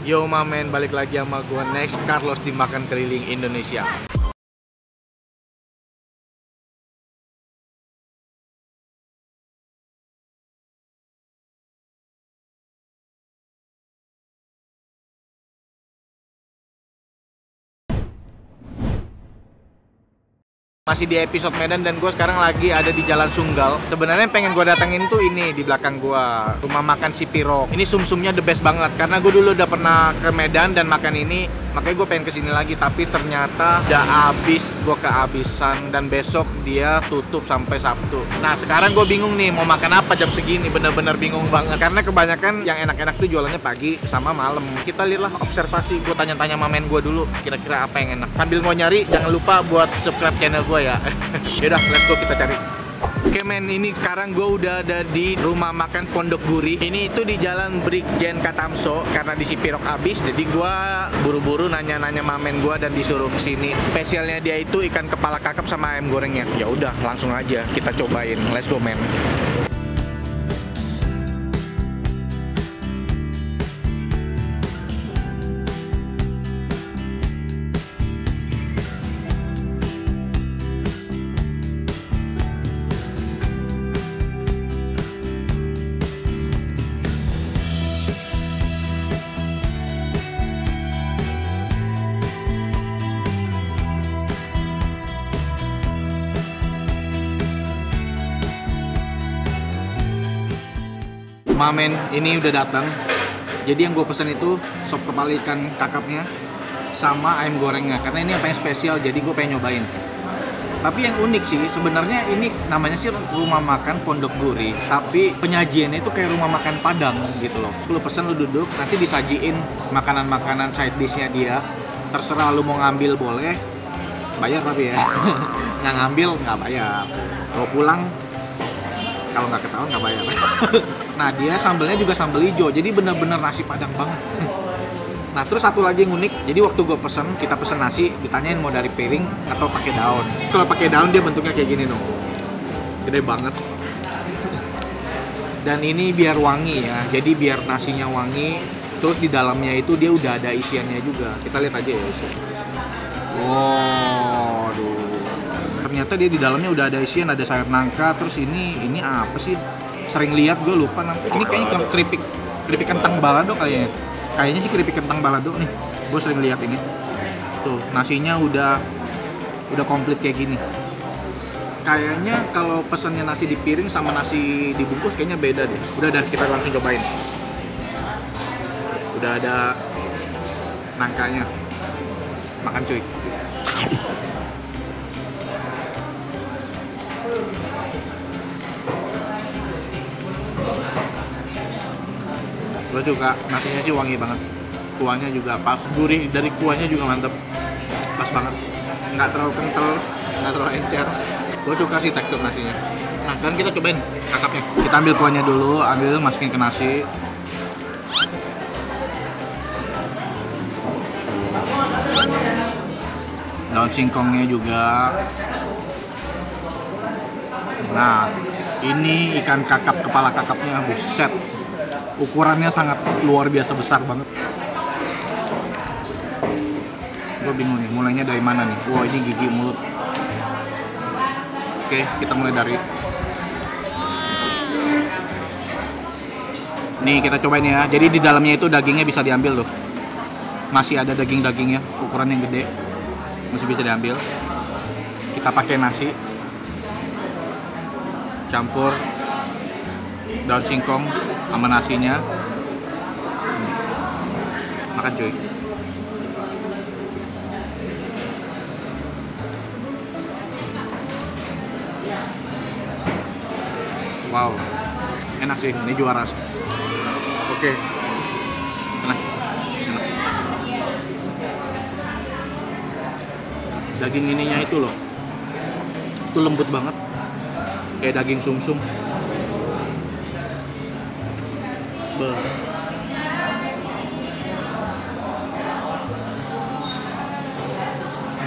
Yo mamen, balik lagi sama gue Next Carlos di Makan Keliling Indonesia. Masih di episode Medan dan gue sekarang lagi ada di Jalan Sunggal. Sebenarnya pengen gue datengin tuh ini di belakang gue, rumah makan si Pirok. Ini sumsumnya the best banget karena gue dulu udah pernah ke Medan dan makan ini, makanya gue pengen kesini lagi. Tapi ternyata udah habis, gue kehabisan dan besok dia tutup sampai Sabtu. Nah sekarang gue bingung nih mau makan apa jam segini, bener-bener bingung banget karena kebanyakan yang enak-enak tuh jualannya pagi sama malam. Kita lihatlah observasi, gue tanya-tanya mamen gue dulu kira-kira apa yang enak. Sambil mau nyari jangan lupa buat subscribe channel gue ya. Yaudah, let's go kita cari. Oke men, ini sekarang gue udah ada di rumah makan Pondok Gurih. Ini itu di Jalan Brigjen Katamso karena di Sipirok habis. Jadi gue buru-buru nanya-nanya mamen gue dan disuruh kesini. Spesialnya dia itu ikan kepala kakap sama ayam gorengnya. Ya udah, langsung aja kita cobain. Let's go men. Mamen ini udah datang. Jadi yang gue pesen itu sop kepala ikan kakapnya sama ayam gorengnya. Karena ini apa yang spesial, jadi gue pengen nyobain. Tapi yang unik sih, sebenarnya ini namanya sih rumah makan Pondok Gurih. Tapi penyajiannya itu kayak rumah makan Padang gitu loh. Lu pesen, lu duduk, nanti disajiin makanan-makanan side dishnya dia. Terserah lu mau ngambil boleh, bayar tapi ya. Nggak ngambil nggak bayar. Kalau pulang kalau nggak ketahuan nggak bayar. Nah dia sambelnya juga sambal hijau, jadi bener-bener nasi Padang banget. Nah terus satu lagi yang unik, jadi waktu gue pesen, kita pesen nasi, ditanyain mau dari piring atau pakai daun. Kalau pakai daun dia bentuknya kayak gini dong, gede banget. Dan ini biar wangi ya, jadi biar nasinya wangi. Terus di dalamnya itu dia udah ada isiannya juga. Kita lihat aja ya isiannya. Waduh. Ternyata dia di dalamnya udah ada isian, ada sayur nangka, terus ini apa sih? Sering lihat gue lupa namanya. Ini kayaknya keripik kentang balado kayaknya. Kayaknya sih keripik kentang balado nih. Gue sering lihat ini. Tuh, nasinya udah komplit kayak gini. Kayaknya kalau pesannya nasi di piring sama nasi dibungkus kayaknya beda deh. Udah kita langsung cobain. Udah ada nangkanya. Makan cuy. Gue juga nasinya sih wangi banget, kuahnya juga pas, gurih dari kuahnya juga mantep, pas banget, nggak terlalu kental, nggak terlalu encer. Gue suka sih tekstur nasinya. Nah kan kita cobain kakapnya, kita ambil kuahnya dulu, masukin ke nasi. Daun singkongnya juga. Nah ini ikan kakap, kepala kakapnya, buset, ukurannya sangat luar biasa besar banget. Gue bingung nih, mulainya dari mana nih? Wah ini gigi mulut. Oke, kita mulai dari nih, kita cobain ya. Jadi di dalamnya itu dagingnya bisa diambil loh. Masih ada daging-dagingnya, ukuran yang gede. Masih bisa diambil. Kita pakai nasi. Campur daun singkong sama nasinya. Makan cuy. Wow, enak sih, ini juara. Oke, enak. Daging ininya itu loh, itu lembut banget, kayak daging sumsum.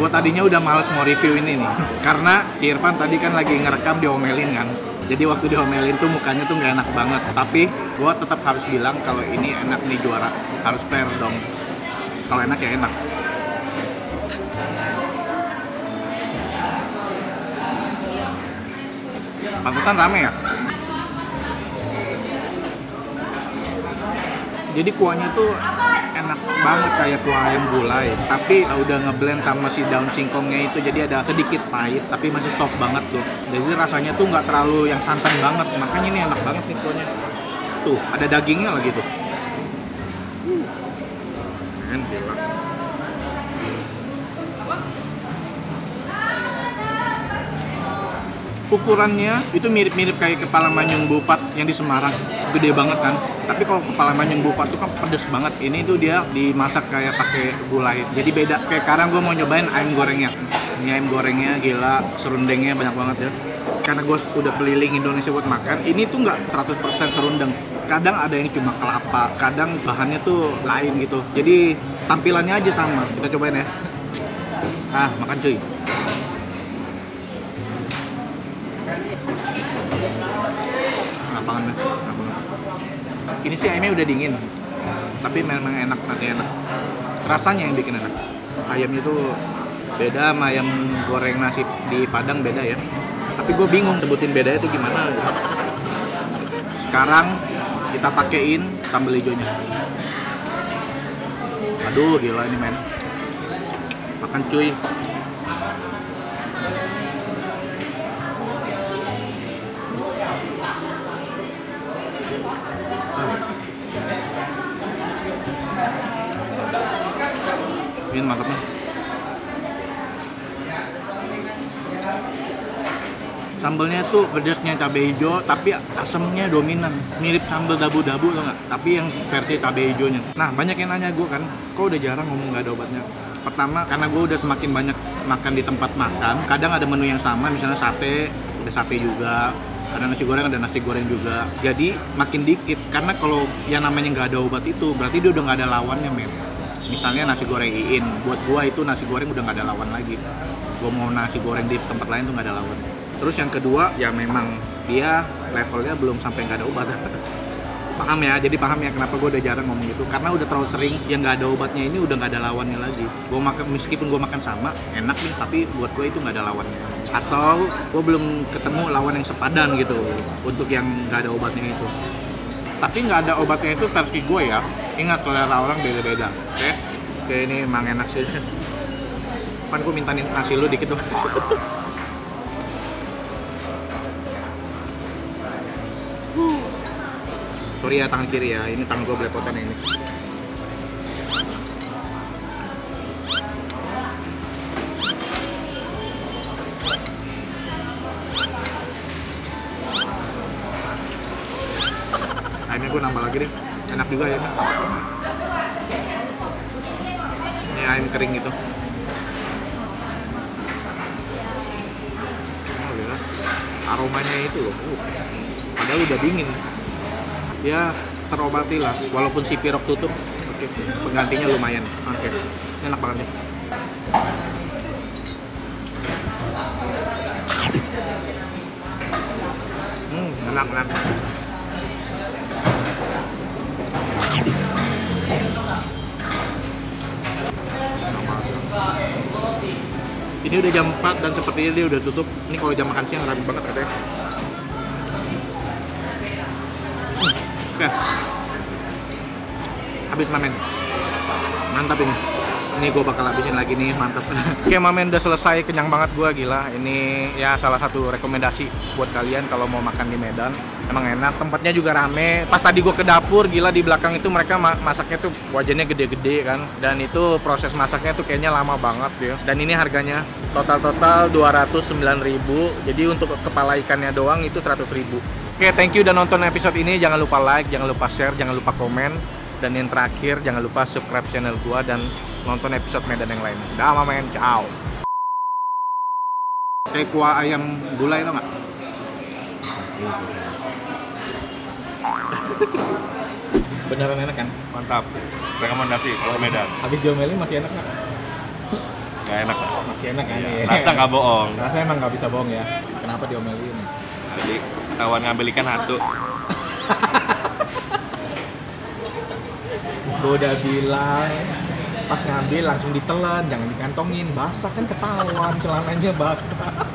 Gue tadinya udah males mau review ini nih, karena si Irfan tadi kan lagi ngerekam, diomelin kan. Jadi waktu diomelin tuh mukanya tuh nggak enak banget. Tapi gua tetap harus bilang kalau ini enak nih juara. Harus fair dong. Kalau enak ya enak. Panutan rame ya. Jadi kuahnya tuh enak banget kayak kuah ayam gulai, tapi udah ngeblend sama si daun singkongnya itu, jadi ada sedikit pahit tapi masih soft banget tuh. Jadi rasanya tuh nggak terlalu yang santan banget, makanya ini enak banget nih kuahnya. Tuh ada dagingnya lagi tuh. Gila. Ukurannya itu mirip-mirip kayak kepala manyung bupat yang di Semarang, gede banget kan. Tapi kalau kepala manyung bupat tuh kan pedes banget. Ini tuh dia dimasak kayak pakai gulai, jadi beda. Kayak sekarang gue mau nyobain ayam gorengnya. Ini ayam gorengnya gila, serundengnya banyak banget ya. Karena gue udah keliling Indonesia buat makan, ini tuh nggak 100% serundeng. Kadang ada yang cuma kelapa, kadang bahannya tuh lain gitu. Jadi tampilannya aja sama. Kita cobain ya. Makan cuy. Lapangannya. Ini sih ayamnya udah dingin, tapi memang enak, masih enak. Rasanya yang bikin enak. Ayamnya tuh beda sama ayam goreng nasi di Padang, beda ya. Tapi gue bingung sebutin bedanya tuh gimana. Sekarang kita pakein sambal hijaunya. Aduh gila ini men. Makan cuy. Ini mantap nih. Sambalnya tuh pedasnya cabai hijau, tapi asamnya dominan. Mirip sambal dabu-dabu tau nggak? Tapi yang versi cabai hijaunya. Nah banyak yang nanya gue kan, kok udah jarang ngomong nggak ada obatnya? Pertama karena gue udah semakin banyak makan di tempat makan. Kadang ada menu yang sama, misalnya sate, ada sate juga. Ada nasi goreng, ada nasi goreng juga. Jadi makin dikit, karena kalau yang namanya nggak ada obat itu, berarti dia udah nggak ada lawannya men. Misalnya nasi goreng Iin, buat gua itu nasi goreng udah nggak ada lawan lagi. Gua mau nasi goreng di tempat lain tuh nggak ada lawan. Terus yang kedua, ya memang dia levelnya belum sampai nggak ada obat. Paham ya? Jadi paham ya kenapa gua udah jarang ngomong gitu. Karena udah terlalu sering yang nggak ada obatnya ini udah nggak ada lawannya lagi. Gua makan, meskipun gua makan sama, enak nih, tapi buat gua itu nggak ada lawannya. Atau gua belum ketemu lawan yang sepadan gitu untuk yang nggak ada obatnya itu. Tapi nggak ada obatnya itu versi gue ya. Ingat selera orang beda-beda. Oke, ini emang enak sih. Pan gue minta nasi lu dikit dong. Sorry ya tangan kiri ya. Ini tangan gue belepotan ini. Ayamnya gue nambah lagi deh, enak juga ya. Ini ayam kering gitu. Oh ya, aromanya itu loh. Padahal udah dingin. Ya terobati lah, walaupun si pirok tutup. Oke, penggantinya lumayan. Oke, enak banget nih. Enak. Ini udah jam 4 dan sepertinya dia udah tutup. Ini kalau jam makan siang rame banget katanya. Oke. Habis mamen. Mantap ini. Ini gue bakal habisin lagi nih, mantap. Oke mamen udah selesai, kenyang banget gue, gila. Ini ya salah satu rekomendasi buat kalian kalau mau makan di Medan. Emang enak, tempatnya juga rame. Pas tadi gue ke dapur, gila di belakang itu mereka masaknya tuh wajannya gede-gede kan. Dan itu proses masaknya tuh kayaknya lama banget ya. Dan ini harganya total 209.000. Jadi untuk kepala ikannya doang itu 100.000. Oke, thank you udah nonton episode ini. Jangan lupa like, jangan lupa share, jangan lupa komen. Dan yang terakhir, jangan lupa subscribe channel gua dan nonton episode Medan yang lain. Dah, mamen, ciao. Kayak kuah ayam gulai tau nggak? Beneran enak kan? Mantap. Rekomendasi kalau Medan. Habis diomelin masih enak nggak? Nggak enak. Masih enak kan? Iya. Rasa nggak bohong. Rasa emang nggak bisa bohong ya. Kenapa diomelin? Jadi Ketahuan ngambil ikan satu. Gue udah bilang pas ngambil langsung ditelan, jangan dikantongin, basah kan ketahuan celananya basah.